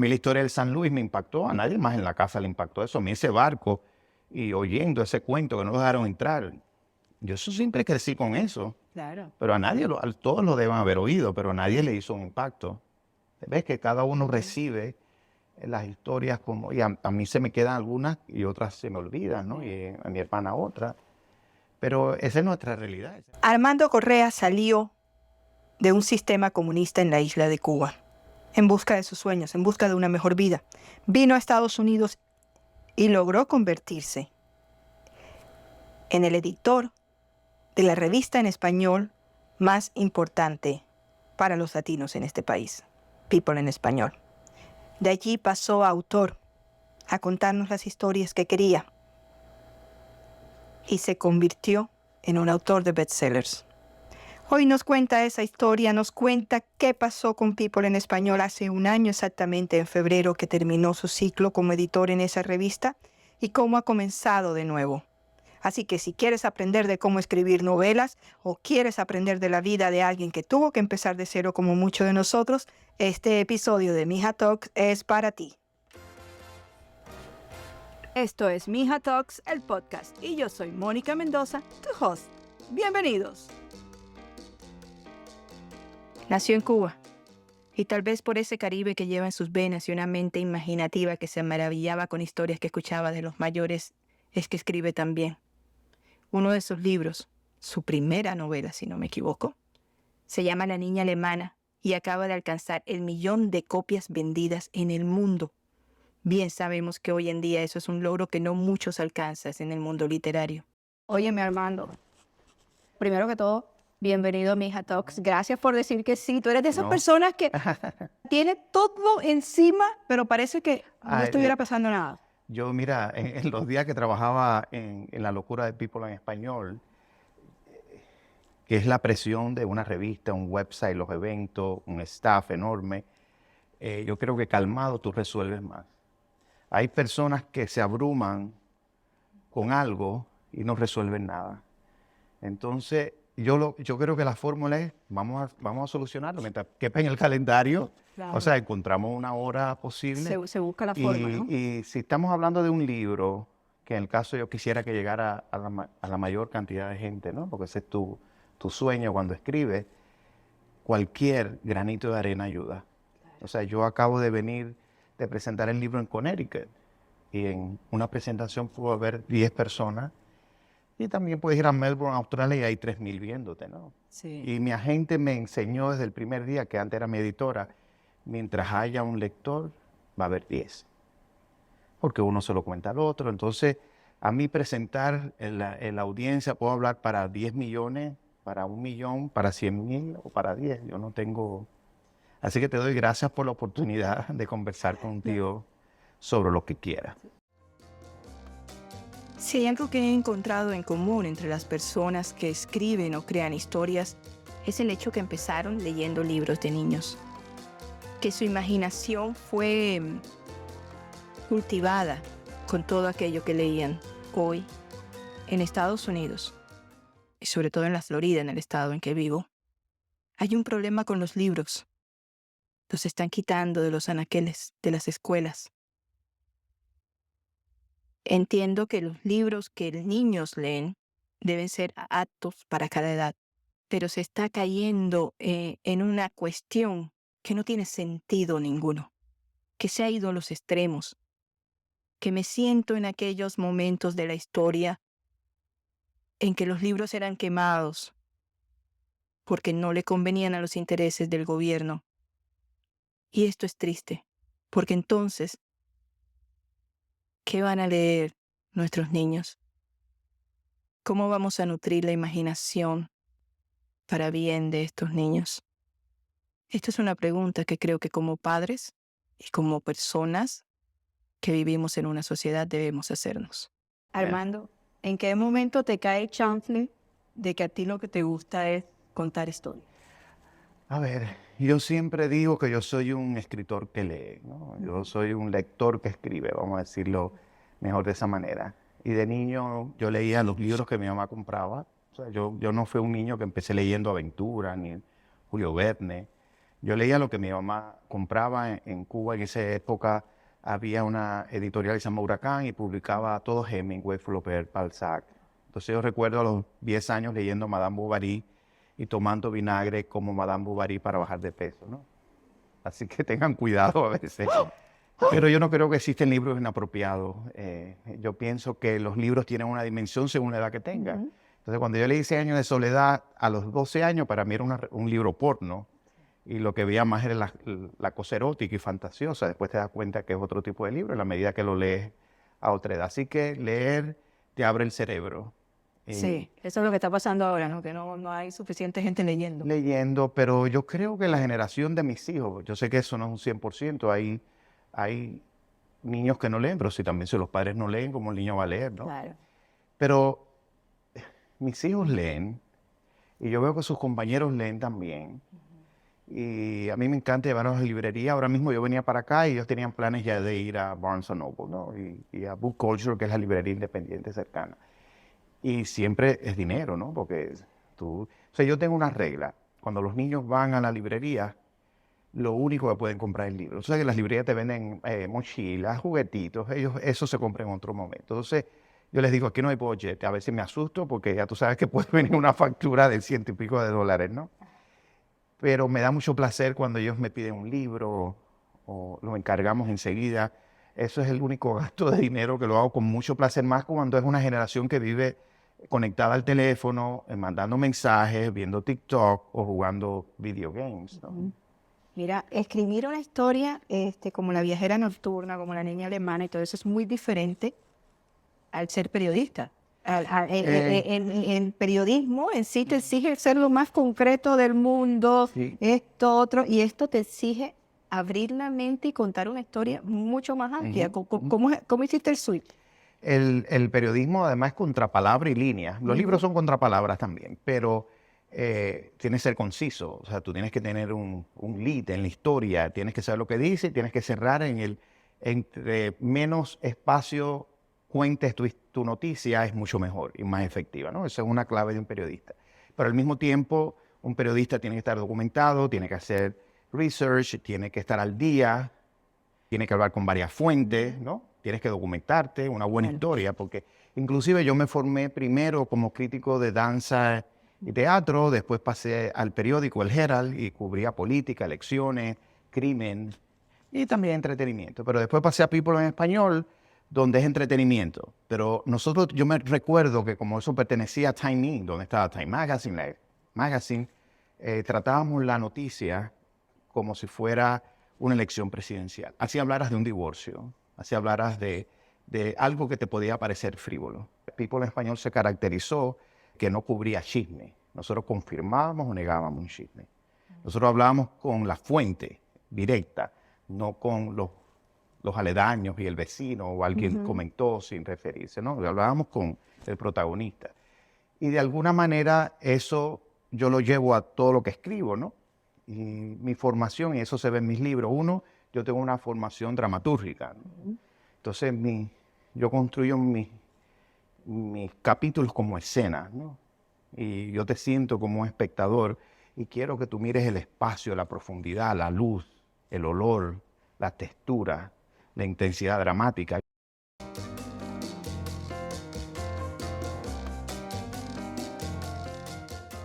A mí la historia del San Luis me impactó, a nadie más en la casa le impactó eso. A mí ese barco y oyendo ese cuento que no dejaron entrar, yo siempre crecí con eso. Claro. Pero a nadie, todos lo deben haber oído, pero a nadie le hizo un impacto. Ves que cada uno recibe las historias como, y a mí se me quedan algunas y otras se me olvidan, ¿no? Y a mi hermana otra. Pero esa es nuestra realidad. Armando Correa salió de un sistema comunista en la isla de Cuba, en busca de sus sueños, en busca de una mejor vida. Vino a Estados Unidos y logró convertirse en el editor de la revista en español más importante para los latinos en este país, People en Español. De allí pasó a autor, a contarnos las historias que quería, y se convirtió en un autor de bestsellers. Hoy nos cuenta esa historia, nos cuenta qué pasó con People en Español hace un año exactamente, en febrero, que terminó su ciclo como editor en esa revista, y cómo ha comenzado de nuevo. Así que si quieres aprender de cómo escribir novelas o quieres aprender de la vida de alguien que tuvo que empezar de cero como muchos de nosotros, este episodio de Mija Talks es para ti. Esto es Mija Talks, el podcast, y yo soy Mónica Mendoza, tu host. Bienvenidos. Nació en Cuba, y tal vez por ese Caribe que lleva en sus venas y una mente imaginativa que se maravillaba con historias que escuchaba de los mayores, es que escribe también. Uno de sus libros, su primera novela, si no me equivoco, se llama La niña alemana y acaba de alcanzar el 1.000.000 de copias vendidas en el mundo. Bien sabemos que hoy en día eso es un logro que no muchos alcanzan en el mundo literario. Óyeme, Armando, primero que todo, bienvenido a Mija Talks. Gracias por decir que sí. Tú eres de esas personas que tiene todo encima, pero parece que no estuviera pasando nada. Yo, mira, en los días que trabajaba en La locura de People en español, que es la presión de una revista, un website, los eventos, un staff enorme, yo creo que calmado tú resuelves más. Hay personas que se abruman con algo y no resuelven nada. Entonces, yo creo que la fórmula es, vamos a solucionarlo, mientras quepa en el calendario, Claro. o sea, encontramos una hora posible. Se busca la forma, ¿no? Y si estamos hablando de un libro, que en el caso yo quisiera que llegara a la mayor cantidad de gente, ¿no? Porque ese es tu sueño cuando escribes, cualquier granito de arena ayuda. O sea, yo acabo de venir de presentar el libro en Connecticut y en una presentación pudo haber 10 personas y también puedes ir a Melbourne, Australia y hay 3.000 viéndote, ¿no? Sí. Y mi agente me enseñó desde el primer día, que antes era mi editora, mientras haya un lector va a haber 10. Porque uno se lo cuenta al otro. Entonces, a mí presentar en la audiencia, puedo hablar para 10 millones, para 1.000.000, para 100.000 o para 10. Yo no tengo... Así que te doy gracias por la oportunidad de conversar contigo sobre lo que quieras. Si hay algo que he encontrado en común entre las personas que escriben o crean historias, es el hecho que empezaron leyendo libros de niños. Que su imaginación fue cultivada con todo aquello que leían. Hoy, en Estados Unidos, y sobre todo en la Florida, en el estado en que vivo, hay un problema con los libros. Los están quitando de los anaqueles, de las escuelas. Entiendo que los libros que los niños leen deben ser aptos para cada edad, pero se está cayendo en una cuestión que no tiene sentido ninguno, que se ha ido a los extremos, que me siento en aquellos momentos de la historia en que los libros eran quemados porque no le convenían a los intereses del gobierno. Y esto es triste, porque entonces, ¿qué van a leer nuestros niños? ¿Cómo vamos a nutrir la imaginación para bien de estos niños? Esta es una pregunta que creo que como padres y como personas que vivimos en una sociedad debemos hacernos. Armando, ¿en qué momento te cae el chanfle de que a ti lo que te gusta es contar historias? A ver, yo siempre digo que yo soy un escritor que lee, ¿no? Yo soy un lector que escribe, vamos a decirlo mejor de esa manera. Y de niño yo leía los libros que mi mamá compraba. O sea, yo no fui un niño que empecé leyendo aventuras, ni Julio Verne. Yo leía lo que mi mamá compraba en Cuba. En esa época había una editorial que se llama Huracán y publicaba todo Hemingway, Flaubert, Balzac. Entonces yo recuerdo a los 10 años leyendo Madame Bovary y tomando vinagre como Madame Bovary para bajar de peso, ¿no? Así que tengan cuidado a veces. Pero yo no creo que existen libros inapropiados. Yo pienso que los libros tienen una dimensión según la edad que tengan. Entonces, cuando yo leí 6 años de soledad, a los 12 años, para mí era un libro porno. Y lo que veía más era la cosa erótica y fantasiosa. Después te das cuenta que es otro tipo de libro en la medida que lo lees a otra edad. Así que leer te abre el cerebro. Sí, eso es lo que está pasando ahora, ¿no? Que no hay suficiente gente leyendo. Leyendo, pero yo creo que la generación de mis hijos, yo sé que eso no es un 100%, hay niños que no leen, pero si los padres no leen, ¿cómo el niño va a leer, no? Claro. Pero mis hijos leen y yo veo que sus compañeros leen también. Y a mí me encanta llevarlos a la librería. Ahora mismo yo venía para acá y ellos tenían planes ya de ir a Barnes Noble, ¿no? Y a Book Culture, que es la librería independiente cercana. Y siempre es dinero, ¿no? Porque o sea, yo tengo una regla. Cuando los niños van a la librería, lo único que pueden comprar es libros. O sea, que las librerías te venden mochilas, juguetitos, ellos eso se compra en otro momento. Entonces, yo les digo, aquí no hay budget. A veces me asusto porque ya tú sabes que puede venir una factura de $100 y pico, ¿no? Pero me da mucho placer cuando ellos me piden un libro o lo encargamos enseguida. Eso es el único gasto de dinero que lo hago con mucho placer, más cuando es una generación que vive conectada al teléfono, mandando mensajes, viendo TikTok o jugando video games, ¿no? Mira, escribir una historia como La viajera nocturna, como La niña alemana y todo eso es muy diferente al ser periodista. El periodismo en sí te exige ser lo más concreto del mundo, Sí. esto, otro, y esto te exige abrir la mente y contar una historia mucho más amplia. ¿Cómo hiciste el switch? El periodismo además es contrapalabra y línea. Los libros son contrapalabras también, pero tiene que ser conciso. O sea, tú tienes que tener un lead en la historia, tienes que saber lo que dice y tienes que cerrar entre menos espacio cuentes tu noticia es mucho mejor y más efectiva, ¿no? Esa es una clave de un periodista. Pero al mismo tiempo, un periodista tiene que estar documentado, tiene que hacer research, tiene que estar al día, tiene que hablar con varias fuentes, ¿no? Tienes que documentarte, una buena historia, porque inclusive yo me formé primero como crítico de danza y teatro, después pasé al periódico El Herald y cubría política, elecciones, crimen y también entretenimiento. Pero después pasé a People en Español, donde es entretenimiento. Pero yo me recuerdo que como eso pertenecía a Time Inc., donde estaba Time Magazine, tratábamos la noticia como si fuera una elección presidencial. Así hablaras de un divorcio, así hablaras de algo que te podía parecer frívolo. People en Español se caracterizó que no cubría chisme. Nosotros confirmábamos o negábamos un chisme. Nosotros hablábamos con la fuente directa, no con los aledaños y el vecino o alguien comentó sin referirse, ¿no? Hablábamos con el protagonista. Y de alguna manera eso yo lo llevo a todo lo que escribo, ¿no? Y mi formación, y eso se ve en mis libros. Uno, yo tengo una formación dramatúrgica, ¿no? Entonces yo construyo mis capítulos como escenas, ¿no? Y yo te siento como un espectador y quiero que tú mires el espacio, la profundidad, la luz, el olor, la textura, la intensidad dramática.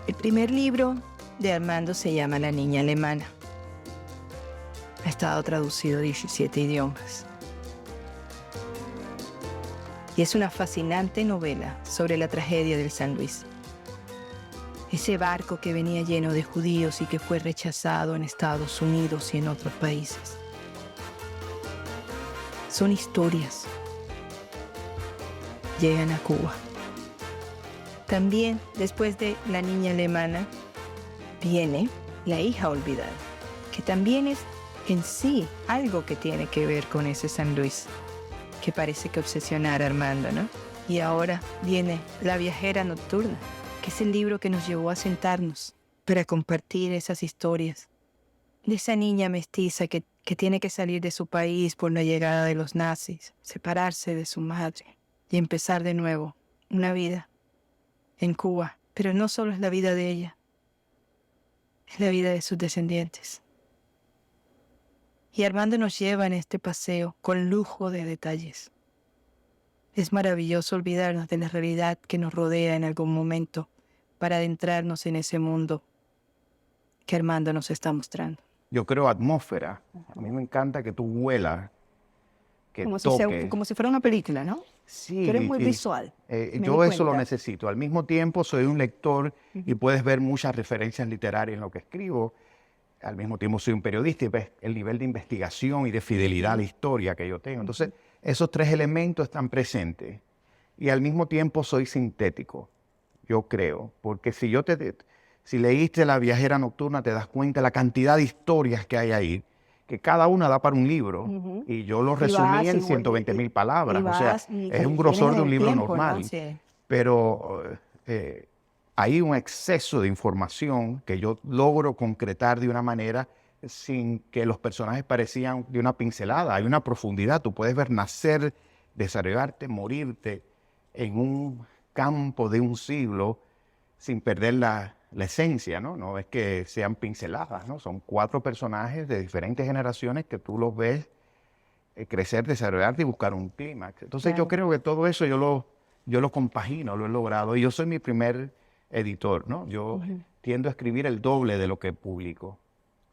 El primer libro de Armando se llama La niña alemana. Ha estado traducido a 17 idiomas. Y es una fascinante novela sobre la tragedia del San Luis. Ese barco que venía lleno de judíos y que fue rechazado en Estados Unidos y en otros países. Son historias. Llegan a Cuba. También, después de La niña alemana, viene La hija olvidada, que también es en sí algo que tiene que ver con ese San Luis, que parece que obsesionara a Armando, ¿no? Y ahora viene La viajera nocturna, que es el libro que nos llevó a sentarnos para compartir esas historias de esa niña mestiza que tiene que salir de su país por la llegada de los nazis, separarse de su madre y empezar de nuevo una vida en Cuba. Pero no solo es la vida de ella, es la vida de sus descendientes. Y Armando nos lleva en este paseo con lujo de detalles. Es maravilloso olvidarnos de la realidad que nos rodea en algún momento para adentrarnos en ese mundo que Armando nos está mostrando. Yo creo atmósfera. A mí me encanta que tú huelas, que toques. Como si fuera una película, ¿no? Sí, Tú eres muy visual. Me yo di eso lo cuenta. necesito. Al mismo tiempo soy un lector y puedes ver muchas referencias literarias en lo que escribo. Al mismo tiempo soy un periodista y ves el nivel de investigación y de fidelidad a la historia que yo tengo. Entonces, esos tres elementos están presentes. Y al mismo tiempo soy sintético, yo creo. Porque si leíste La viajera nocturna, te das cuenta de la cantidad de historias que hay ahí, que cada una da para un libro. Y yo lo resumí en 120.000 palabras. O sea, es un grosor de un libro normal. ¿no? Sí. Pero hay un exceso de información que yo logro concretar de una manera sin que los personajes parecían de una pincelada. Hay una profundidad. Tú puedes ver nacer, desarrollarte, morirte en un campo de un siglo sin perder la esencia, ¿no? No es que sean pinceladas, ¿no? Son 4 personajes de diferentes generaciones que tú los ves crecer, desarrollarte y buscar un clímax. Entonces yo creo que todo eso yo lo compagino, lo he logrado. Y yo soy mi primer editor, ¿no? Yo tiendo a escribir el doble de lo que publico.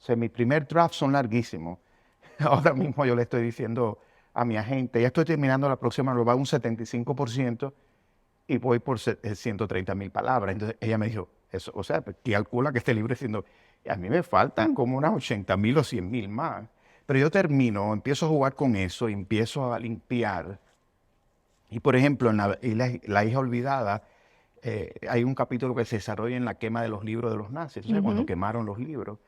O sea, mi primer draft son larguísimos. Ahora mismo yo le estoy diciendo a mi agente, ya estoy terminando la próxima, lo va a un 75% y voy por 130.000 palabras. Entonces ella me dijo, eso, o sea, calcula que este libro es siendo, a mí me faltan como unas 80.000 o 100.000 más. Pero yo termino, empiezo a jugar con eso, empiezo a limpiar. Y por ejemplo, en La hija olvidada, hay un capítulo que se desarrolla en la quema de los libros de los nazis, o sea, cuando quemaron los libros.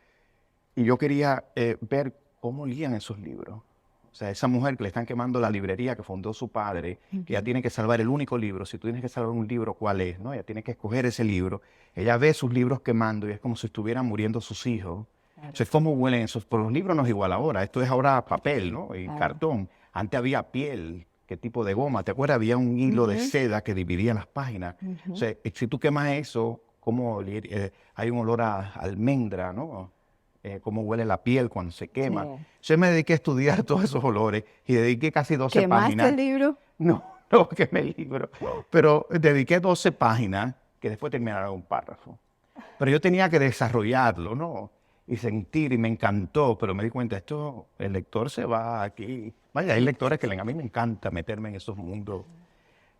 Y yo quería ver cómo lían esos libros. O sea, esa mujer que le están quemando la librería que fundó su padre, que ella tiene que salvar el único libro. Si tú tienes que salvar un libro, ¿cuál es? ¿No? Ella tiene que escoger ese libro. Ella ve sus libros quemando y es como si estuvieran muriendo sus hijos. O sea, ¿cómo huelen esos? Por los libros no es igual ahora. Esto es ahora papel, ¿no? Y cartón. Antes había piel. ¿Qué tipo de goma? ¿Te acuerdas? Había un hilo de seda que dividía las páginas. O sea, si tú quemas eso, ¿cómo hay un olor a almendra, ¿no? Cómo huele la piel cuando se quema. Yo me dediqué a estudiar todos esos olores y dediqué casi 12 páginas. ¿Quemaste el libro? No quemé el libro. Pero dediqué 12 páginas que después terminaron un párrafo. Pero yo tenía que desarrollarlo, ¿no? Y sentir, y me encantó, pero me di cuenta, el lector se va aquí. Vaya, hay lectores que leen, a mí me encanta meterme en esos mundos,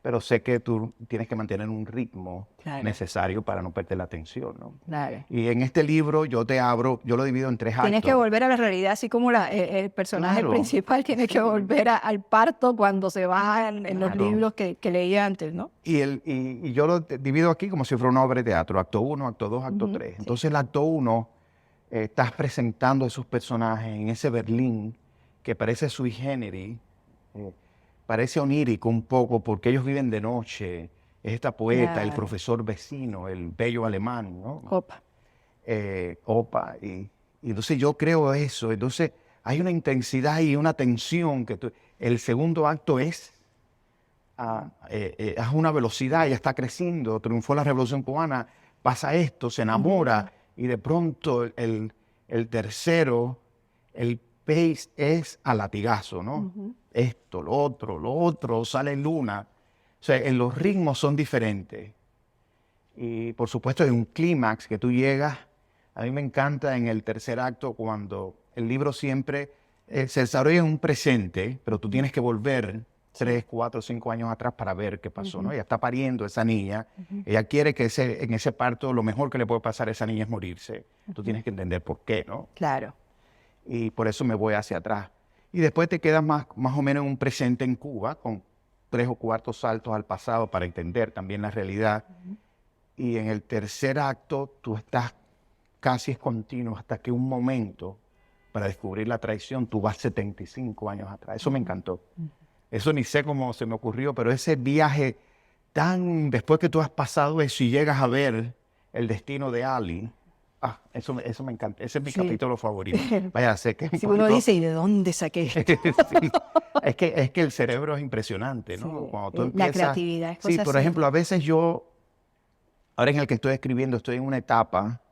pero sé que tú tienes que mantener un ritmo necesario para no perder la atención, ¿no? Claro. Y en este libro yo lo divido en 3 actos. Tienes que volver a la realidad, así como el personaje principal tiene que volver al parto cuando se va en los libros que leía antes, ¿no? Y yo lo divido aquí como si fuera una obra de teatro, acto 1, acto 2, acto 3. Entonces el acto 1, estás presentando a esos personajes en ese Berlín que parece sui generis, parece onírico un poco porque ellos viven de noche. Es esta poeta, el profesor vecino, el bello alemán, ¿no? Opa. Opa. Y entonces yo creo eso. Entonces hay una intensidad y una tensión que el segundo acto es a una velocidad, ya está creciendo, triunfó la Revolución Cubana, pasa esto, se enamora y de pronto el tercero, el pace es a latigazo, ¿no? Esto, lo otro, sale luna. O sea, los ritmos son diferentes. Y por supuesto hay un clímax que tú llegas. A mí me encanta en el tercer acto cuando el libro siempre se desarrolla en un presente, pero tú tienes que volver 3, 4, 5 años atrás para ver qué pasó, ¿no? Ella está pariendo esa niña. Ella quiere que en ese parto lo mejor que le puede pasar a esa niña es morirse. Tú tienes que entender por qué, ¿no? Claro. Y por eso me voy hacia atrás. Y después te quedas más o menos en un presente en Cuba, con 3 o 4 saltos al pasado para entender también la realidad. Y en el tercer acto tú estás casi es continuo hasta que un momento para descubrir la traición tú vas 75 años atrás. Eso me encantó. Eso ni sé cómo se me ocurrió, pero ese viaje después que tú has pasado eso y llegas a ver el destino de Ali, eso me encanta. Ese es mi capítulo favorito. Vaya, sé que si uno dice, ¿y de dónde saqué esto? Sí. Es que el cerebro es impresionante, ¿no? Sí. Cuando tú empiezas, la creatividad es cosa sí, por así. ejemplo, a veces ahora en el que estoy escribiendo, estoy en una etapa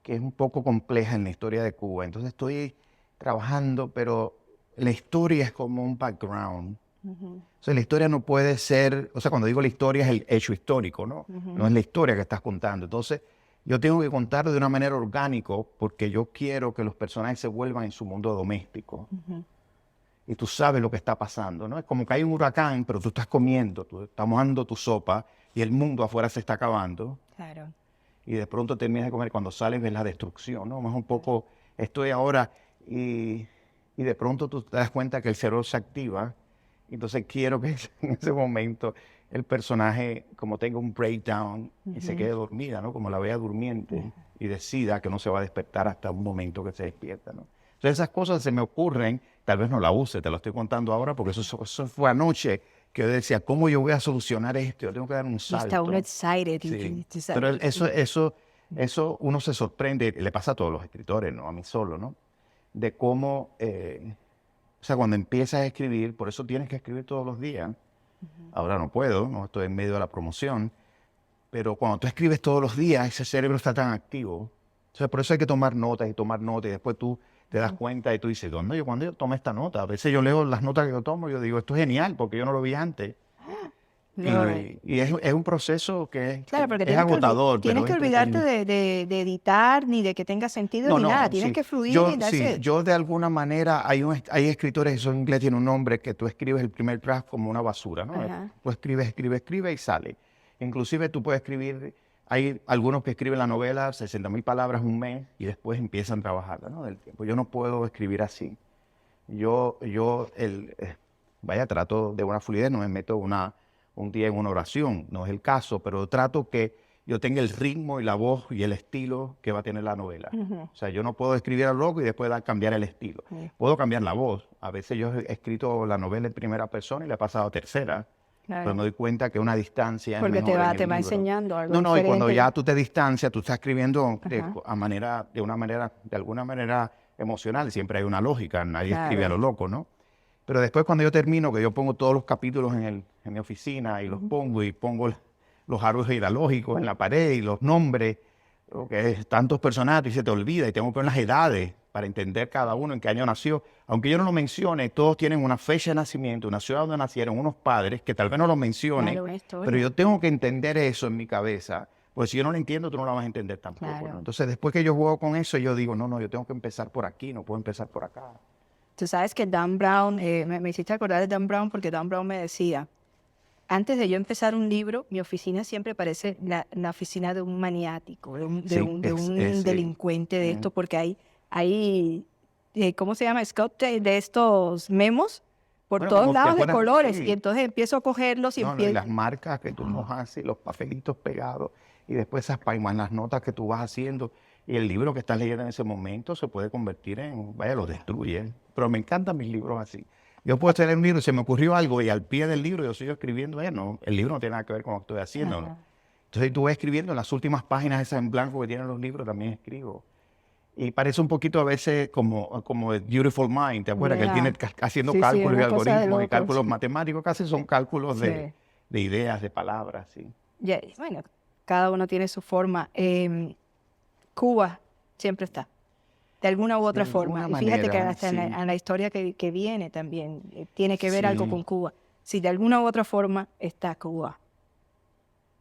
que es un poco compleja en la historia de Cuba. Entonces estoy trabajando, pero la historia es como un background. O sea, la historia no puede ser, o sea, cuando digo la historia es el hecho histórico, ¿no? No es la historia que estás contando. Entonces, yo tengo que contarlo de una manera orgánica porque yo quiero que los personajes se vuelvan en su mundo doméstico. Y tú sabes lo que está pasando, ¿no? Es como que hay un huracán, pero tú estás comiendo, tú estás mojando tu sopa y el mundo afuera se está acabando. Claro. Y de pronto terminas de comer, cuando sales ves la destrucción, ¿no? Más un poco, estoy ahora y de pronto tú te das cuenta que el cerebro se activa. Entonces quiero que en ese momento el personaje como tenga un breakdown y se quede dormida, ¿no? Como la vea durmiente y decida que no se va a despertar hasta un momento que se despierta, ¿no? Entonces esas cosas se me ocurren, tal vez no la use, te lo estoy contando ahora porque eso fue anoche que yo decía, ¿cómo yo voy a solucionar esto? Yo tengo que dar un Y salto. está uno excited. Sí, tú pero sabes. eso uno se sorprende, le pasa a todos los escritores, no a mí solo, ¿no? De cómo, o sea, cuando empiezas a escribir, por eso tienes que escribir todos los días. Ahora no puedo, no estoy en medio de la promoción, pero cuando tú escribes todos los días, ese cerebro está tan activo. O sea, por eso hay que tomar notas y después tú te das cuenta y tú dices, ¿dónde yo cuando yo tomé esta nota? A veces yo leo las notas que yo tomo y yo digo, esto es genial porque yo no lo vi antes. No, Y es un proceso que claro, porque es agotador, tienes pero es que olvidarte entretenido. de editar, ni de que tenga sentido, No, ni nada. no, Tienes sí. que fluir y that's Sí, it. yo de alguna manera, hay escritores, eso en inglés tiene un nombre, que tú escribes el primer draft como una basura, ¿no? Ajá. Tú escribes y sale. Inclusive tú puedes escribir, hay algunos que escriben la novela 60.000 palabras un mes y después empiezan a trabajarla, ¿no? Del tiempo. Yo no puedo escribir así. Vaya, trato de una fluidez, no me meto un día en una oración, no es el caso, pero trato que yo tenga el ritmo y la voz y el estilo que va a tener la novela. O sea, yo no puedo escribir a loco y después cambiar el estilo. Puedo cambiar la voz. A veces yo he escrito la novela en primera persona y la he pasado a tercera, pero me doy cuenta que una distancia es Porque mejor en te el va libro. enseñando algo No, no, y cuando diferente. ya tú te distancias, tú estás escribiendo Ajá. de alguna manera emocional, siempre hay una lógica, nadie escribe a Claro. lo loco, ¿no? Pero después cuando yo termino, que yo pongo todos los capítulos en mi oficina y los pongo y pongo los árboles genealógicos en la pared y los nombres, que es tantos personajes y se te olvida y tengo que poner las edades para entender cada uno en qué año nació. Aunque yo no lo mencione, todos tienen una fecha de nacimiento, una ciudad donde nacieron, unos padres que tal vez no lo mencione, Claro, una pero historia. yo tengo que entender eso en mi cabeza. Pues si yo no lo entiendo, tú no lo vas a entender tampoco, ¿no? Claro. Entonces, después que yo juego con eso, yo digo, no, no, yo tengo que empezar por aquí, no puedo empezar por acá. Tú sabes que Dan Brown, me hiciste acordar de Dan Brown porque Dan Brown me decía, antes de yo empezar un libro, mi oficina siempre parece la oficina de un maniático, Sí, de un delincuente de esto, porque hay ¿cómo se llama? De estos memos por bueno, todos como te lados de acuerdas, colores. Y sí, entonces empiezo a cogerlos y no, no, y empiezo... las marcas que tú nos haces, los papelitos pegados, y después esas palmas, las notas que tú vas haciendo, y el libro que estás leyendo en ese momento se puede convertir en, vaya, lo destruye. Pero me encantan mis libros así. Yo puedo leer un libro y se me ocurrió algo, y al pie del libro yo sigo escribiendo, no, el libro no tiene nada que ver con lo que estoy haciendo, ¿no? Entonces tú vas escribiendo en las últimas páginas esas en blanco que tienen los libros, también escribo. Y parece un poquito a veces como el Beautiful Mind, ¿te acuerdas? Que él tiene haciendo Sí, sí, es cálculos y una cosa de algoritmos y locos. cálculos matemáticos, casi son cálculos Sí. de ideas, de palabras, sí. Bueno, cada uno tiene su forma. Cuba siempre está, de alguna u De otra forma. alguna Y fíjate que manera, hasta sí, en la historia que viene también tiene que ver algo sí. con Cuba. Si de alguna u otra forma está Cuba.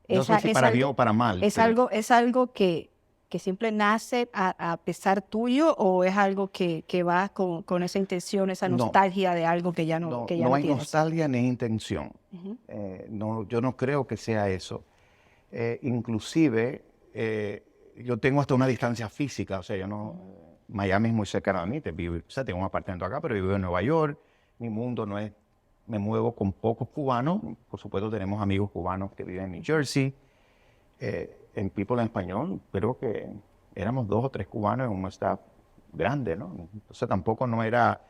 No sé si para bien o para mal, pero Es algo que siempre nace a pesar tuyo o es algo que va con esa intención, esa no, nostalgia de algo que ya no no hay tienes. nostalgia ni intención. Ujú. No, yo no creo que sea eso. Inclusive, yo tengo hasta una distancia física, o sea, yo no, Miami es muy cercano a mí, o sea, tengo un apartamento acá, pero vivo en Nueva York, mi mundo no es, me muevo con pocos cubanos, por supuesto tenemos amigos cubanos que viven en New Jersey, en People en Español, creo que éramos 2 o 3 cubanos en un staff grande, ¿no? Entonces tampoco no era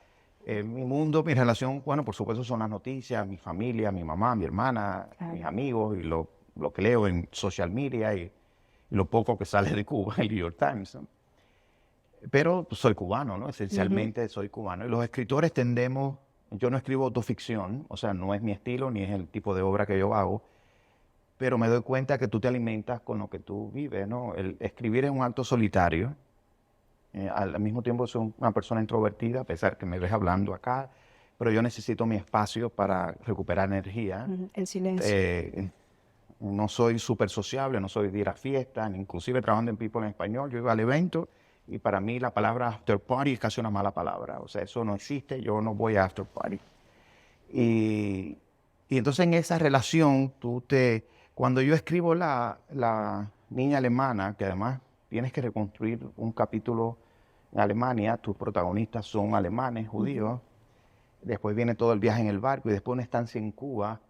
mi mundo, mi relación, bueno, por supuesto son las noticias, mi familia, mi mamá, mi hermana, mis Claro. amigos y lo que leo en social media y lo poco que sale de Cuba, el New York Times, ¿no? Pero pues, soy cubano, ¿no? Ujú. Esencialmente soy cubano. Y los escritores tendemos, yo no escribo autoficción, o sea, no es mi estilo ni es el tipo de obra que yo hago, pero me doy cuenta que tú te alimentas con lo que tú vives, ¿no? El escribir es un acto solitario Al mismo tiempo soy una persona introvertida, a pesar que me ves hablando acá, pero yo necesito mi espacio para recuperar energía. El silencio. No soy súper sociable, no soy de ir a fiestas, inclusive trabajando en People en Español, yo iba al evento y para mí la palabra after party es casi una mala palabra, o sea, eso no existe, yo no voy a after party. Y, y entonces en esa relación, cuando yo escribo la niña alemana, que además tienes que reconstruir un capítulo en Alemania, tus protagonistas son alemanes, judíos, después viene todo el viaje en el barco y después una estancia en Cuba,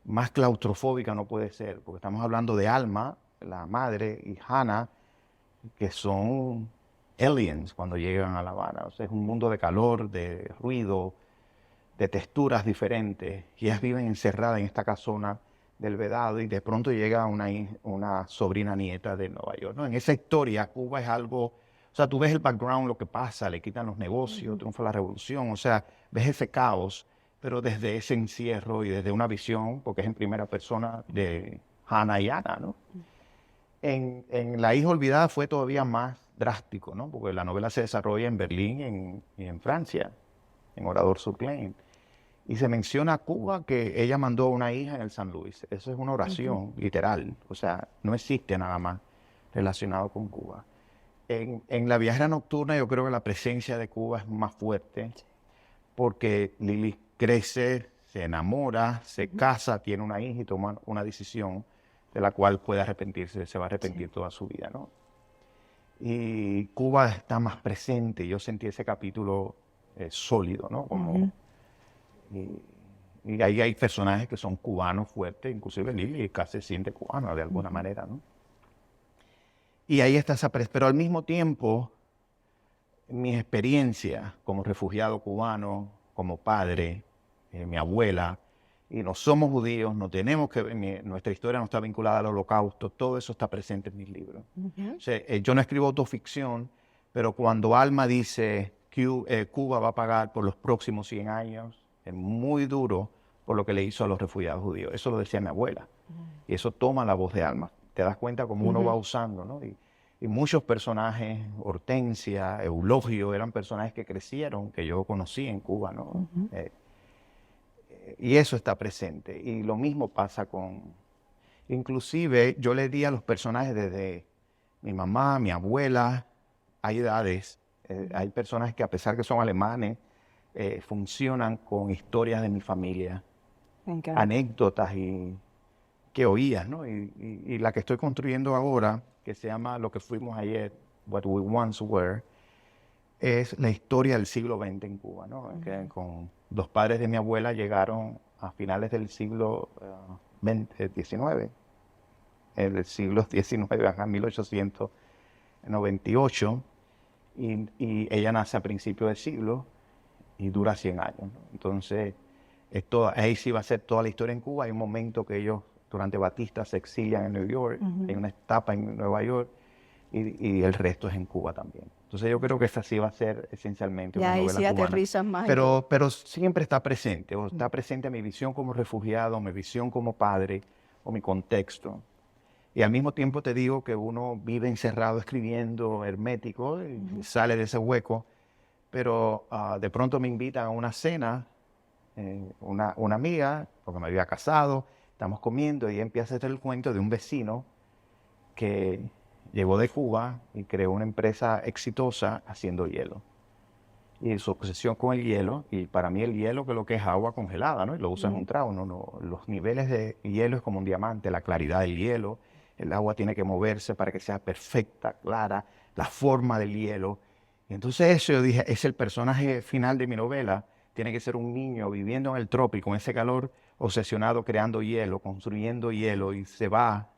más claustrofóbica no puede ser, porque estamos hablando de Alma, la madre, y Hannah, que son aliens cuando llegan a La Habana. O sea, es un mundo de calor, de ruido, de texturas diferentes. Y ellas viven encerradas en esta casona del Vedado y de pronto llega una sobrina nieta de Nueva York, ¿no? En esa historia, Cuba es algo, o sea, tú ves el background, lo que pasa, le quitan los negocios, triunfa la revolución, o sea, ves ese caos, pero desde ese encierro y desde una visión, porque es en primera persona de Hannah y Anna, ¿no? En La hija olvidada fue todavía más drástico, ¿no? Porque la novela se desarrolla en Berlín y en Francia, en Oradour-sur-Glane. Y se menciona a Cuba que ella mandó una hija en el San Luis. Eso es una oración literal. O sea, no existe nada más relacionado con Cuba. En La viajera nocturna yo creo que la presencia de Cuba es más fuerte porque Lily crece, se enamora, se casa, tiene una hija y toma una decisión de la cual puede arrepentirse, se va a arrepentir toda su vida, ¿no? Y Cuba está más presente. Yo sentí ese capítulo sólido, ¿no? Como, y ahí hay personajes que son cubanos fuertes, inclusive Lily casi se siente cubana de alguna manera, ¿no? Y ahí está esa pero al mismo tiempo, mi experiencia como refugiado cubano, como padre, mi abuela, y no somos judíos, no tenemos que, nuestra historia no está vinculada al holocausto, todo eso está presente en mis libros. O sea, yo no escribo autoficción, pero cuando Alma dice que Cuba va a pagar por los próximos 100 años, es muy duro por lo que le hizo a los refugiados judíos. Eso lo decía mi abuela. Y eso toma la voz de Alma. Te das cuenta cómo uno va usando, ¿no? Y muchos personajes, Hortensia, Eulogio, eran personajes que crecieron, que yo conocí en Cuba, ¿no? Y eso está presente. Y lo mismo pasa inclusive yo le di a los personajes desde mi mamá, mi abuela, hay edades, hay personajes que a pesar que son alemanes, funcionan con historias de mi familia, anécdotas que oías, ¿no? Y la que estoy construyendo ahora, que se llama Lo que fuimos ayer, What We Once Were, es la historia del siglo XX en Cuba, ¿no? Que con los padres de mi abuela llegaron a finales del siglo XIX, el siglo XIX, en 1898, y ella nace a principios del siglo y dura 100 años, ¿no? Entonces, ahí sí va a ser toda la historia en Cuba. Hay un momento que ellos, durante Batista, se exilian en New York, hay una etapa en Nueva York, y el resto es en Cuba también. Entonces yo creo que esa sí va a ser esencialmente una novela cubana. Aterrizas más. Pero siempre está presente, o está presente mi visión como refugiado, mi visión como padre, o mi contexto. Y al mismo tiempo te digo que uno vive encerrado escribiendo, hermético, y sale de ese hueco, pero de pronto me invitan a una cena, una amiga, porque me había casado, estamos comiendo y empieza a hacer el cuento de un vecino que llegó de Cuba y creó una empresa exitosa haciendo hielo. Y su obsesión con el hielo, y para mí el hielo que lo que es agua congelada, ¿no? Y lo usa en un trago, los niveles de hielo es como un diamante, la claridad del hielo, el agua tiene que moverse para que sea perfecta, clara, la forma del hielo. Y entonces eso yo dije, es el personaje final de mi novela, tiene que ser un niño viviendo en el trópico, con ese calor, obsesionado creando hielo, construyendo hielo, y se va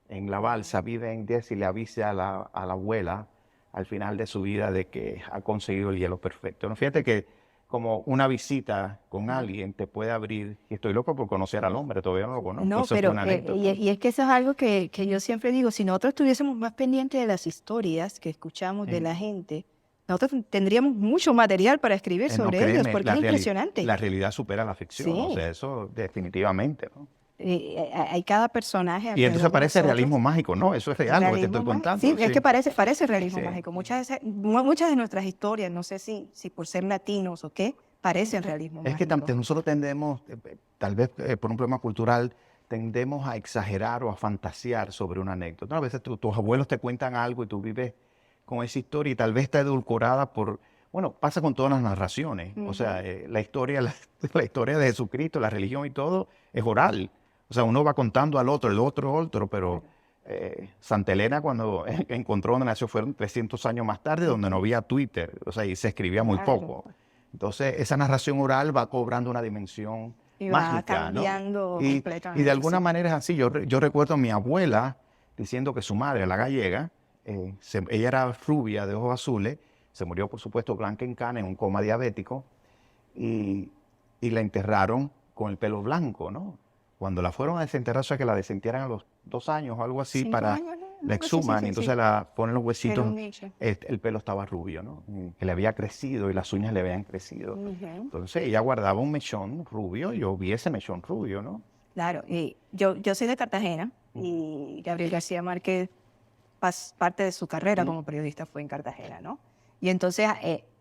en la balsa, vive en Dez y le avisa a la abuela al final de su vida de que ha conseguido el hielo perfecto. ¿No? Fíjate que como una visita con alguien te puede abrir, y estoy loco por conocer al hombre, todavía no lo conozco. No, eso pero fue una anécdota. y es que eso es algo que yo siempre digo, si nosotros estuviésemos más pendientes de las historias que escuchamos de la gente, nosotros tendríamos mucho material para escribir sobre ellos, porque es impresionante. La realidad supera la ficción, Sí. o sea, eso definitivamente, ¿no? hay cada personaje. Y entonces alrededor de parece nosotros. realismo mágico, ¿no? Eso es real, lo que te Realismo estoy mágico. contando. Sí, es sí. que parece realismo Sí. mágico. Muchas de nuestras historias, no sé si por ser latinos o qué, parecen realismo Es que mágico. nosotros tendemos, tal vez por un problema cultural, tendemos a exagerar o a fantasear sobre una anécdota. A veces tus abuelos te cuentan algo y tú vives con esa historia y tal vez está edulcorada por, bueno, pasa con todas las narraciones. O sea, la historia, la historia de Jesucristo, la religión y todo es oral. O sea, uno va contando al otro, el otro, pero Santa Elena cuando encontró donde nació fueron 300 años más tarde, donde no había Twitter, o sea, y se escribía muy Claro. poco. Entonces, esa narración oral va cobrando una dimensión Y va mágica, ¿no? cambiando Y completamente. de alguna sí. manera es así. Yo recuerdo a mi abuela diciendo que su madre, la gallega, ella era rubia, de ojos azules, se murió, por supuesto, blanca en cana, en un coma diabético, y la enterraron con el pelo blanco, ¿no? Cuando la fueron a desenterrar, o sea, que la desentierran a los 2 años o algo así, 5 para años, ¿no? la Algo así, exhuman, sí, y entonces sí. la ponen los Era huesitos, un nicho. el pelo estaba rubio, ¿no? Que le había crecido y las uñas le habían crecido. Ujú. Entonces ella guardaba un mechón rubio, yo vi ese mechón rubio, ¿no? Claro, y yo soy de Cartagena y Gabriel García Márquez, parte de su carrera como periodista fue en Cartagena, ¿no? Y entonces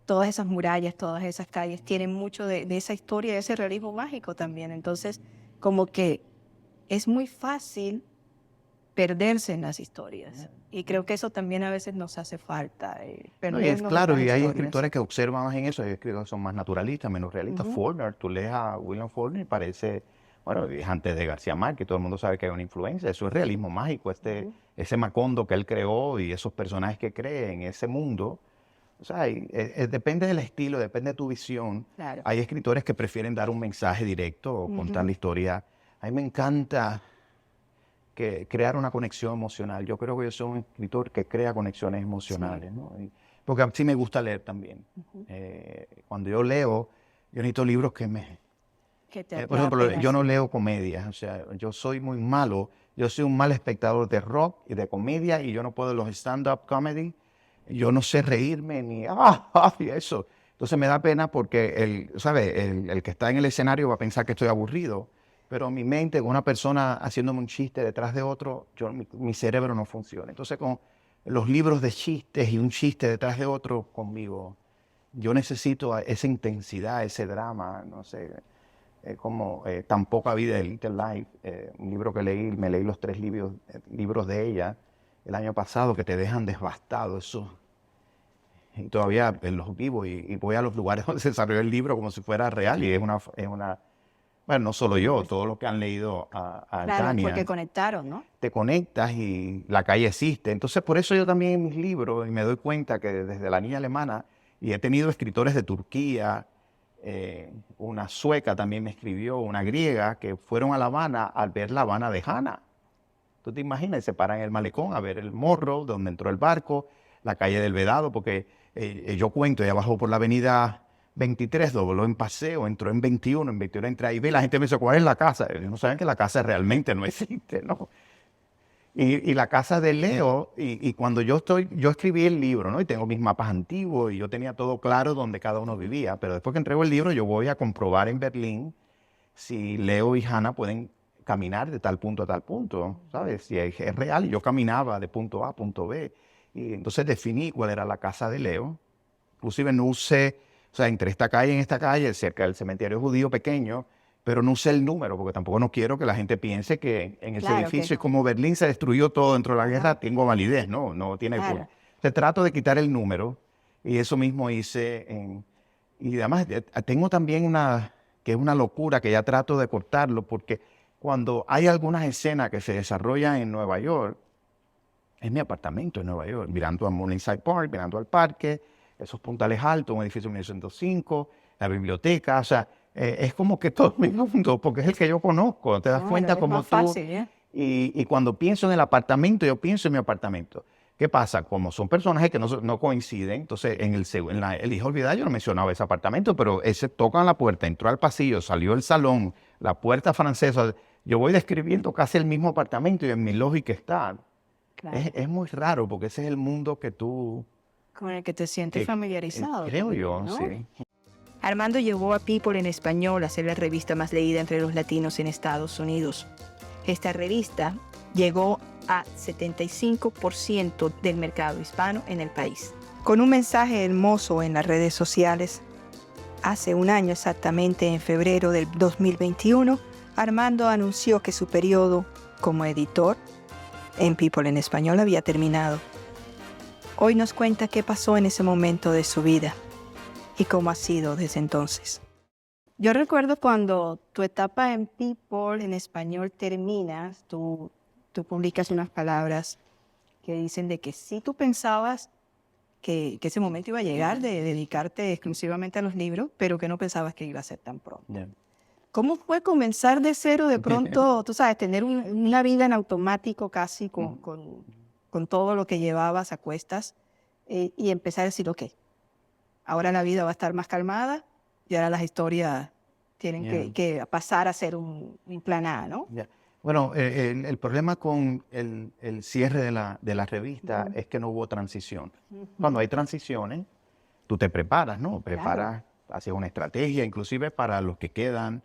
todas esas murallas, todas esas calles tienen mucho de esa historia, de ese realismo mágico también. Entonces, como que es muy fácil perderse en las historias. Y creo que eso también a veces nos hace falta, No, y es perdernos en claro, las y hay historias. escritores que observan más en eso, hay escritores que son más naturalistas, menos realistas. Ujú. Faulkner, tú lees a William Faulkner y parece, bueno, es antes de García Márquez, todo el mundo sabe que hay una influencia, eso es realismo mágico, ese Macondo que él creó y esos personajes que cree en ese mundo. O sea, depende del estilo, depende de tu visión. Claro. Hay escritores que prefieren dar un mensaje directo o contar la historia. A mí me encanta crear una conexión emocional. Yo creo que yo soy un escritor que crea conexiones emocionales, ¿no? Porque a mí sí me gusta leer también. Cuando yo leo, yo necesito libros que me... Que te por ejemplo, atrapen yo no así. leo comedias, o sea, yo soy muy malo. Yo soy un mal espectador de rock y de comedia y yo no puedo los stand-up comedy. Yo no sé reírme ni y eso. Entonces me da pena porque el que está en el escenario va a pensar que estoy aburrido, pero mi mente, una persona haciéndome un chiste detrás de otro, mi cerebro no funciona. Entonces con los libros de chistes y un chiste detrás de otro conmigo, yo necesito esa intensidad, ese drama, no sé, como Tan poca vida de Little Life, un libro que leí, me leí los 3 libros de ella el año pasado que te dejan devastado, eso. Y todavía los vivo y voy a los lugares donde se desarrolló el libro como si fuera real y es una bueno, no solo yo, todos los que han leído a Claro, Tania, porque conectaron, ¿no? te conectas y la calle existe. Entonces, por eso yo también en mis libros, y me doy cuenta que desde La niña alemana, y he tenido escritores de Turquía, una sueca también me escribió, una griega, que fueron a La Habana al ver La Habana de Hannah. Tú te imaginas, se paran en el malecón a ver el morro, donde entró el barco, la calle del Vedado, porque yo cuento, ella bajó por la avenida 23, dobló en Paseo, entró en 21, en 21 entra y ve, la gente me dice, ¿cuál es la casa? Ellos no saben que la casa realmente no existe, ¿no? Y la casa de Leo, y cuando yo escribí el libro, ¿no? Y tengo mis mapas antiguos y yo tenía todo claro donde cada uno vivía, pero después que entrego el libro yo voy a comprobar en Berlín si Leo y Hannah pueden caminar de tal punto a tal punto, ¿sabes? Si es real, yo caminaba de punto A a punto B, y entonces definí cuál era la casa de Leo, inclusive no usé, o sea, entre esta calle y esta calle, cerca del cementerio judío pequeño, pero no usé el número, porque tampoco no quiero que la gente piense que en ese Claro, edificio, como Berlín se destruyó todo dentro de la guerra, tengo validez, no tiene Claro. punto. Se trato de quitar el número, y eso mismo hice y además tengo también que es una locura, que ya trato de cortarlo, porque cuando hay algunas escenas que se desarrollan en Nueva York, es mi apartamento en Nueva York, mirando a Morningside Park, mirando al parque, esos puntales altos, un edificio de 1905, la biblioteca, o sea, es como que todo mi mundo, porque es el que yo conozco, te das Claro, cuenta es como más tú. fácil, ¿eh? Y cuando pienso en el apartamento, yo pienso en mi apartamento. ¿Qué pasa? Como son personajes que no coinciden, entonces el hijo olvidado yo no mencionaba ese apartamento, pero ese tocan la puerta, entró al pasillo, salió el salón, la puerta francesa. Yo voy describiendo casi el mismo apartamento y en mi lógica está. Claro. Es muy raro porque ese es el mundo que tú... Con el que te sientes que- familiarizado. creo también, yo, ¿no? sí. Armando llevó a People en español a ser la revista más leída entre los latinos en Estados Unidos. Esta revista llegó a 75% del mercado hispano en el país. Con un mensaje hermoso en las redes sociales, hace un año exactamente, en febrero del 2021, Armando anunció que su periodo como editor en People en español había terminado. Hoy nos cuenta qué pasó en ese momento de su vida y cómo ha sido desde entonces. Yo recuerdo cuando tu etapa en People en español termina, tú publicas unas palabras que dicen de que sí tú pensabas que ese momento iba a llegar de dedicarte exclusivamente a los libros, pero que no pensabas que iba a ser tan pronto. Yeah. ¿Cómo fue comenzar de cero de pronto, tú sabes, tener una vida en automático casi con todo lo que llevabas a cuestas y empezar a decir, ok, ahora la vida va a estar más calmada y ahora las historias tienen que pasar a ser un plan A, ¿no? Yeah. Bueno, el problema con el cierre de la revista es que no hubo transición. Cuando hay transiciones, tú te preparas, ¿no? Preparas, haces una estrategia, inclusive para los que quedan.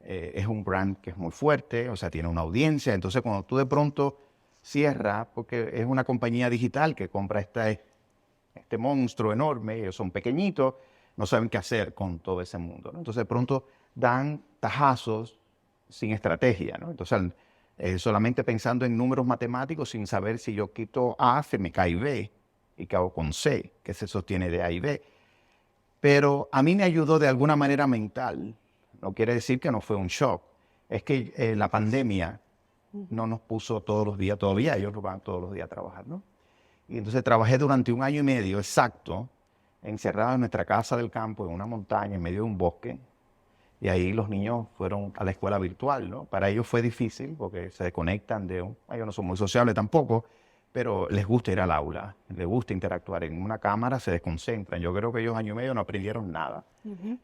Es un brand que es muy fuerte, o sea, tiene una audiencia. Entonces, cuando tú de pronto cierras, porque es una compañía digital que compra este monstruo enorme, ellos son pequeñitos, no saben qué hacer con todo ese mundo, ¿no? Entonces, de pronto dan tajazos sin estrategia, ¿no? Entonces, solamente pensando en números matemáticos, sin saber si yo quito A, se me cae B, y qué hago con C, que se sostiene de A y B. Pero a mí me ayudó de alguna manera mental. No quiere decir que no fue un shock. Es que la pandemia no nos puso todos los días, todavía ellos van todos los días a trabajar, ¿no? Y entonces trabajé durante 1 año y medio exacto, encerrado en nuestra casa del campo, en una montaña, en medio de un bosque. Y ahí los niños fueron a la escuela virtual, ¿no? Para ellos fue difícil porque se desconectan ellos no son muy sociables tampoco, pero les gusta ir al aula, les gusta interactuar. En una cámara se desconcentran. Yo creo que ellos 1 año y medio no aprendieron nada.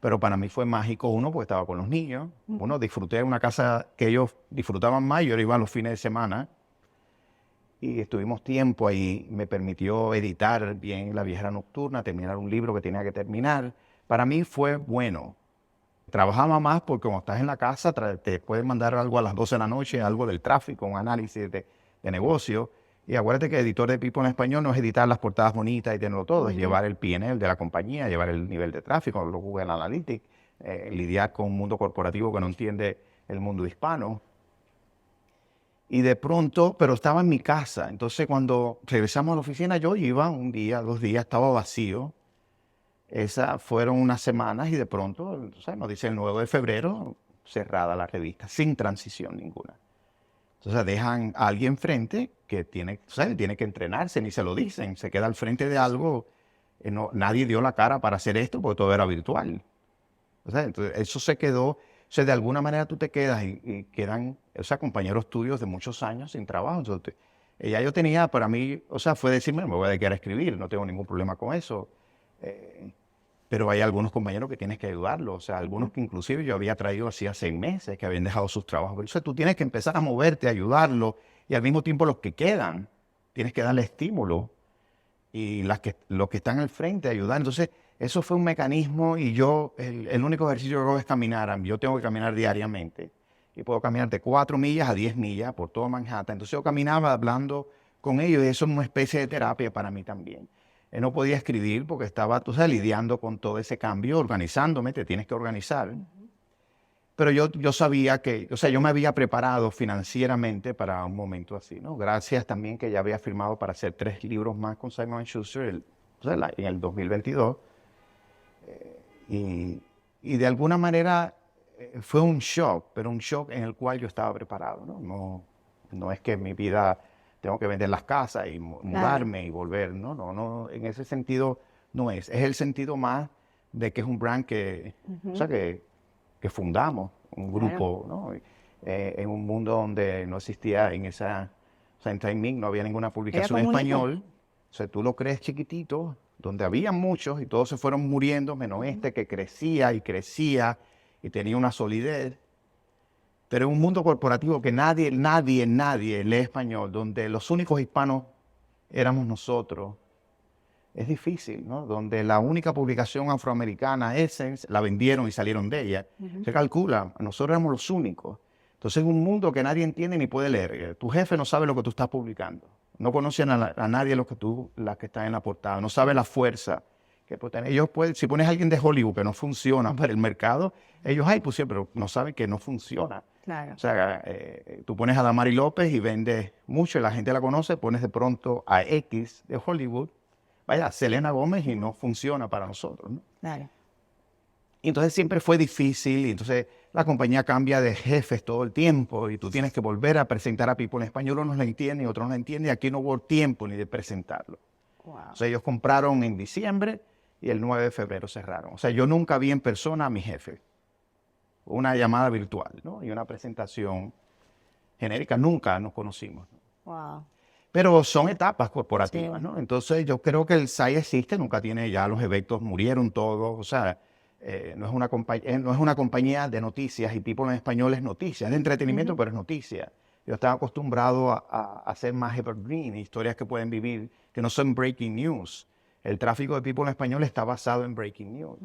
Pero para mí fue mágico, uno, porque estaba con los niños. Uno, disfruté de una casa que ellos disfrutaban más. Yo iba los fines de semana y estuvimos tiempo ahí. Me permitió editar bien La Viajera Nocturna, terminar un libro que tenía que terminar. Para mí fue bueno. Trabajaba más porque cuando estás en la casa te pueden mandar algo a las 12 de la noche, algo del tráfico, un análisis de negocio. Y acuérdate que editor de People en español no es editar las portadas bonitas y tenerlo todo, es llevar el P&L de la compañía, llevar el nivel de tráfico, los Google Analytics, lidiar con un mundo corporativo que no entiende el mundo hispano. Y de pronto, pero estaba en mi casa. Entonces cuando regresamos a la oficina, yo iba 1 día, 2 días, estaba vacío. Esas fueron unas semanas y de pronto, o sea, nos dice el 9 de febrero, cerrada la revista, sin transición ninguna. Entonces dejan a alguien frente que tiene, o sea, tiene que entrenarse, ni se lo dicen, se queda al frente de algo. Nadie dio la cara para hacer esto porque todo era virtual. O sea, entonces eso se quedó, o sea, de alguna manera tú te quedas y quedan, o sea, compañeros tuyos de muchos años sin trabajo. Entonces, ya yo tenía, para mí, o sea, fue decirme, me voy a dedicar a escribir, no tengo ningún problema con eso. Pero hay algunos compañeros que tienes que ayudarlos, o sea, algunos que inclusive yo había traído hacía 6 meses que habían dejado sus trabajos. O sea, tú tienes que empezar a moverte, a ayudarlos y al mismo tiempo los que quedan, tienes que darle estímulo y los que están al frente ayudar. Entonces, eso fue un mecanismo y yo, el único ejercicio que hago es caminar. Yo tengo que caminar diariamente y puedo caminar de 4 millas a 10 millas por todo Manhattan. Entonces yo caminaba hablando con ellos y eso es una especie de terapia para mí también. No podía escribir porque estaba, tú sabes, lidiando con todo ese cambio, organizándome, te tienes que organizar. Pero yo sabía que, o sea, yo me había preparado financieramente para un momento así, ¿no? Gracias también que ya había firmado para hacer 3 libros más con Simon & Schuster en el 2022. Y de alguna manera fue un shock, pero un shock en el cual yo estaba preparado, ¿no? No es que en mi vida tengo que vender las casas y mudarme y volver, no, en ese sentido no es. Es el sentido más de que es un brand que, o sea, que fundamos, un grupo, ¿no? En un mundo donde no existía o sea, en Time Inc. no había ninguna publicación en español. O sea, tú lo crees chiquitito, donde había muchos y todos se fueron muriendo, menos este que crecía y tenía una solidez. Pero en un mundo corporativo que nadie lee español, donde los únicos hispanos éramos nosotros, es difícil, ¿no? Donde la única publicación afroamericana, Essence, la vendieron y salieron de ella. Se calcula, nosotros éramos los únicos. Entonces es un mundo que nadie entiende ni puede leer. Tu jefe no sabe lo que tú estás publicando. No conocen a nadie las que están en la portada. No sabe la fuerza que puede tener. Ellos pueden, si pones a alguien de Hollywood que no funciona para el mercado, ellos ahí pusieron, pero no saben que no funciona. Claro. O sea, tú pones a Damari López y vendes mucho y la gente la conoce, pones de pronto a X de Hollywood, vaya, Selena Gómez y no funciona para nosotros, ¿no? Claro. Y entonces siempre fue difícil y entonces la compañía cambia de jefes todo el tiempo y tú tienes que volver a presentar a People en español, unos la entienden y otros no la entienden y aquí no hubo tiempo ni de presentarlo. Wow. O sea, ellos compraron en diciembre y el 9 de febrero cerraron. O sea, yo nunca vi en persona a mi jefe. Una llamada virtual, ¿no? Y una presentación genérica. Nunca nos conocimos, ¿no? Wow. Pero son etapas corporativas, Sí. ¿no? Entonces yo creo que el SAI existe, nunca tiene, ya los eventos murieron todos, o sea, no es una compañía de noticias y People en español es noticias, es de entretenimiento, pero es noticia. Yo estaba acostumbrado a hacer más evergreen, historias que pueden vivir, que no son breaking news. El tráfico de People en español está basado en breaking news.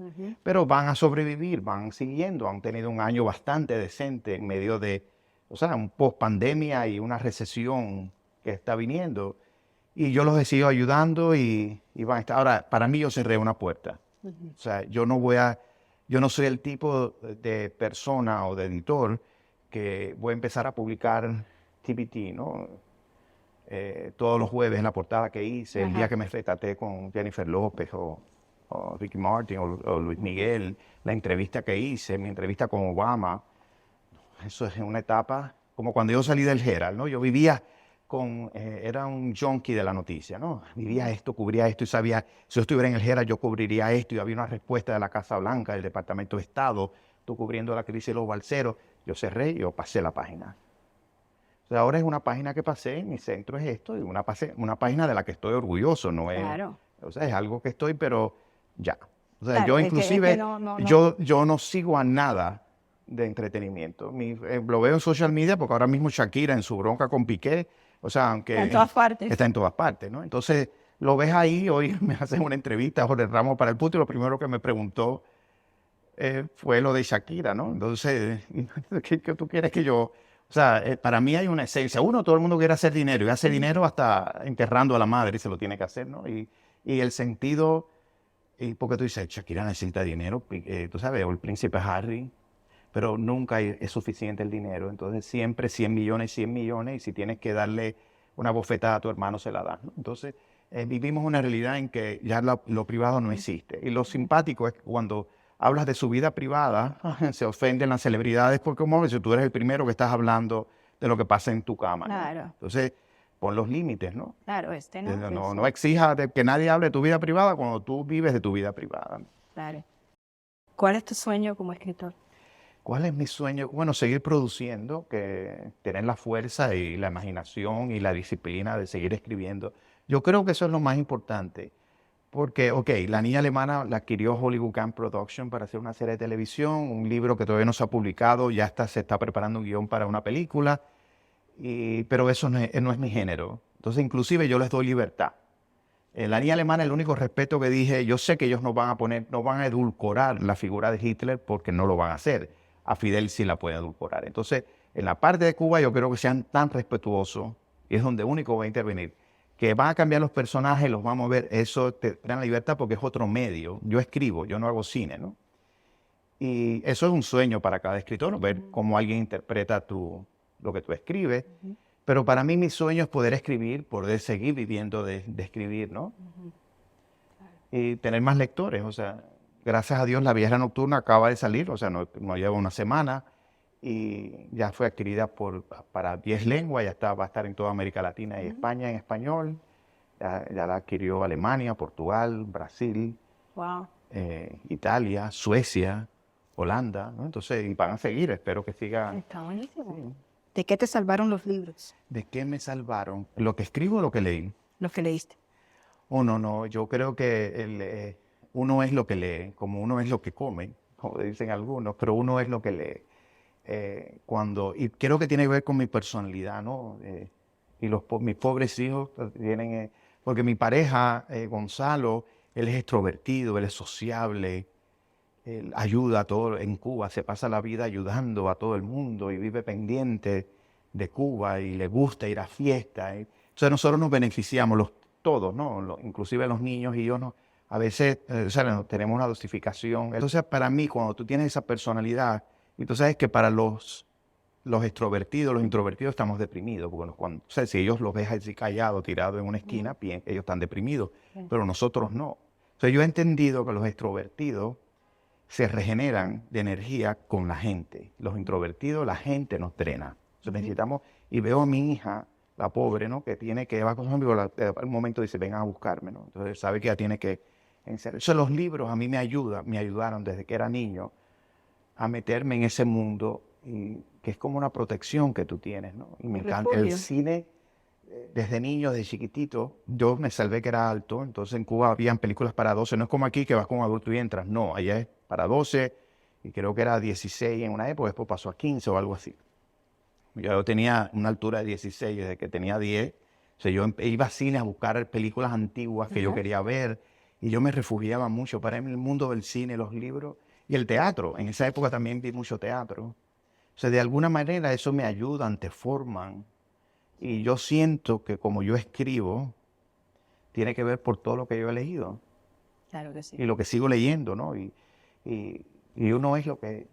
Pero van a sobrevivir, van siguiendo, han tenido un año bastante decente en medio de, o sea, un post-pandemia y una recesión que está viniendo. Y yo los he seguido ayudando y van a estar. Ahora, para mí yo cerré una puerta. O sea, yo no soy el tipo de persona o de editor que voy a empezar a publicar TBT, ¿no? Todos los jueves en la portada que hice, el día que me retraté con Jennifer López o Ricky Martin o Luis Miguel, la entrevista que hice, mi entrevista con Obama. Eso es una etapa como cuando yo salí del Herald, ¿no? Yo vivía era un junkie de la noticia, ¿no? Vivía esto, cubría esto y sabía, si yo estuviera en el Herald yo cubriría esto y había una respuesta de la Casa Blanca, del Departamento de Estado, tú cubriendo la crisis de los balseros. Yo cerré, yo pasé la página. O sea, ahora es una página que pasé, mi centro es esto, y una página de la que estoy orgulloso, no es, Claro. o sea, es algo que estoy, pero ya. O sea, Claro, yo es que inclusive, no. yo no sigo a nada de entretenimiento. Lo veo en social media porque ahora mismo Shakira en su bronca con Piqué, o sea, aunque En todas partes. está en todas partes, ¿no? Entonces, lo ves ahí, hoy me hacen una entrevista, Jorge Ramos para el Punto, y lo primero que me preguntó fue lo de Shakira, ¿no? Entonces, ¿qué tú quieres que yo...? O sea, para mí hay una esencia. Uno, todo el mundo quiere hacer dinero y hace dinero hasta enterrando a la madre y se lo tiene que hacer, ¿no? Y el sentido, porque tú dices, Shakira necesita dinero, tú sabes, o el príncipe Harry, pero nunca es suficiente el dinero. Entonces siempre 100 millones, 100 millones, y si tienes que darle una bofetada a tu hermano, se la das, ¿no? Entonces vivimos una realidad en que ya lo privado no existe. Y lo simpático es que cuando hablas de su vida privada, se ofenden las celebridades porque, como si tú eres el primero que estás hablando de lo que pasa en tu cama, ¿no? Claro. Entonces, pon los límites, ¿no? Claro, No exijas que nadie hable de tu vida privada cuando tú vives de tu vida privada. Claro. ¿Cuál es tu sueño como escritor? ¿Cuál es mi sueño? Bueno, seguir produciendo, tener la fuerza y la imaginación y la disciplina de seguir escribiendo. Yo creo que eso es lo más importante. Porque, ok, La Niña Alemana la adquirió Hollywood Camp Production para hacer una serie de televisión, un libro que todavía no se ha publicado, se está preparando un guión para una película, pero eso no es mi género. Entonces, inclusive yo les doy libertad. En La Niña Alemana, el único respeto que dije, yo sé que ellos no van a edulcorar la figura de Hitler porque no lo van a hacer. A Fidel sí la pueden edulcorar. Entonces, en la parte de Cuba yo creo que sean tan respetuosos, y es donde único voy a intervenir, que van a cambiar los personajes, los vamos a ver, eso te dan la libertad porque es otro medio. Yo escribo, yo no hago cine, ¿no? Y eso es un sueño para cada escritor, ver cómo alguien interpreta lo que tú escribes. Pero para mí mi sueño es poder escribir, poder seguir viviendo de escribir, ¿no? Y tener más lectores, o sea, gracias a Dios La Viajera Nocturna acaba de salir, o sea, no lleva una semana, y ya fue adquirida para 10 lenguas, va a estar en toda América Latina y España en español. Ya la adquirió Alemania, Portugal, Brasil, Wow. Italia, Suecia, Holanda, ¿no? Entonces, y van a seguir, espero que siga. Está buenísimo. ¿De qué te salvaron los libros? ¿De qué me salvaron? ¿Lo que escribo o lo que leí? Los que leíste. Oh, no, yo creo que uno es lo que lee, como uno es lo que come, como dicen algunos, pero uno es lo que lee. Y creo que tiene que ver con mi personalidad, ¿no? Y mis pobres hijos tienen Porque mi pareja, Gonzalo, él es extrovertido, él es sociable, él ayuda a todo en Cuba, se pasa la vida ayudando a todo el mundo y vive pendiente de Cuba y le gusta ir a fiestas. Entonces nosotros nos beneficiamos, todos, ¿no? Inclusive los niños y yo, a veces tenemos una dosificación. Entonces para mí, cuando tú tienes esa personalidad, y tú sabes que para los extrovertidos, los introvertidos estamos deprimidos, porque o sea, si ellos los ves así callados, tirados en una esquina, ellos están deprimidos, pero nosotros no. Entonces yo he entendido que los extrovertidos se regeneran de energía con la gente. Los introvertidos, la gente nos drena. Entonces necesitamos, y veo a mi hija, la pobre, ¿no? Que tiene que va con sus amigos, al momento dice, vengan a buscarme, ¿no? Entonces sabe que ya tiene que encerrarse. Los libros a mí me ayudaron desde que era niño a meterme en ese mundo, y que es como una protección que tú tienes, ¿no? Y me encanta el cine. Desde niño, desde chiquitito, yo me salvé que era alto, entonces en Cuba habían películas para 12, no es como aquí que vas con un adulto y entras, no, allá es para 12, y creo que era 16 en una época, después pasó a 15 o algo así. Yo tenía una altura de 16 desde que tenía 10, o sea, yo iba a cine a buscar películas antiguas que yo quería ver, y yo me refugiaba mucho para mí en el mundo del cine, los libros y el teatro. En esa época también vi mucho teatro. O sea, de alguna manera eso me ayudan, te forman. Y yo siento que como yo escribo, tiene que ver por todo lo que yo he leído. Claro que sí. Y lo que sigo leyendo, ¿no? Y uno es lo que...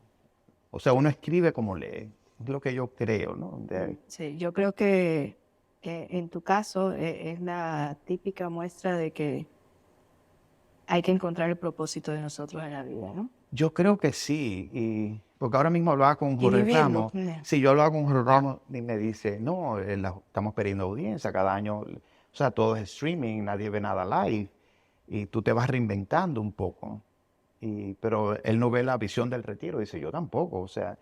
O sea, uno escribe como lee. Es lo que yo creo, ¿no? Sí, yo creo que en tu caso es la típica muestra de que hay que encontrar el propósito de nosotros en la vida, ¿no? Yo creo que sí, porque ahora mismo hablaba con Y Jorge vivirlo. Ramos. Sí, yo hablaba con Jorge Ramos y me dice, no, estamos perdiendo audiencia cada año. O sea, todo es streaming, nadie ve nada live. Y tú te vas reinventando un poco. Pero él no ve la visión del retiro, dice, yo tampoco. O sea,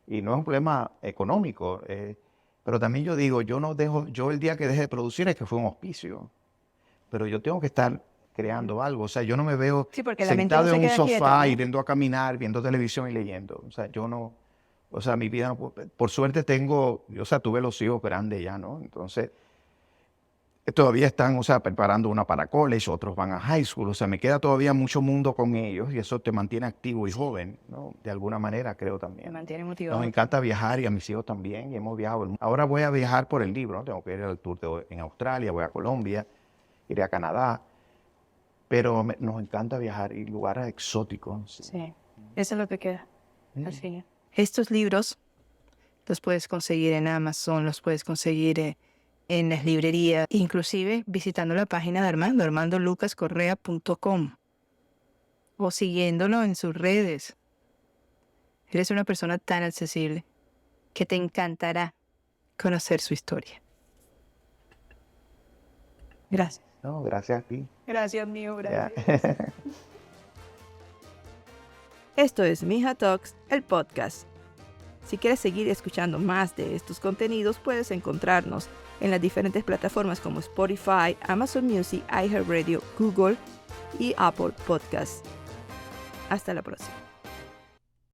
y no es un problema económico. Pero también yo digo, yo el día que deje de producir es que fue un auspicio. Pero yo tengo que estar creando algo. O sea, yo no me veo sentado en un sofá, yendo a caminar, viendo televisión y leyendo. O sea, yo no, o sea, mi vida no, por suerte tuve los hijos grandes ya, ¿no? Entonces, todavía están, o sea, preparando una para college, otros van a high school. O sea, me queda todavía mucho mundo con ellos y eso te mantiene activo y joven, ¿no? De alguna manera, creo también. Me mantiene motivado. Nos encanta viajar y a mis hijos también, y hemos viajado. Ahora voy a viajar por el libro, ¿no? Tengo que ir al tour en Australia, voy a Colombia, iré a Canadá. Pero nos encanta viajar y lugares exóticos. Sí, eso es lo que queda al final. Estos libros los puedes conseguir en Amazon, los puedes conseguir en las librerías, inclusive visitando la página de Armando, armandolucascorrea.com, o siguiéndolo en sus redes. Eres una persona tan accesible que te encantará conocer su historia. Gracias. No, gracias a ti. Gracias, mío, gracias. Yeah. Esto es Mija Talks, el podcast. Si quieres seguir escuchando más de estos contenidos, puedes encontrarnos en las diferentes plataformas como Spotify, Amazon Music, iHeartRadio, Google y Apple Podcasts. Hasta la próxima.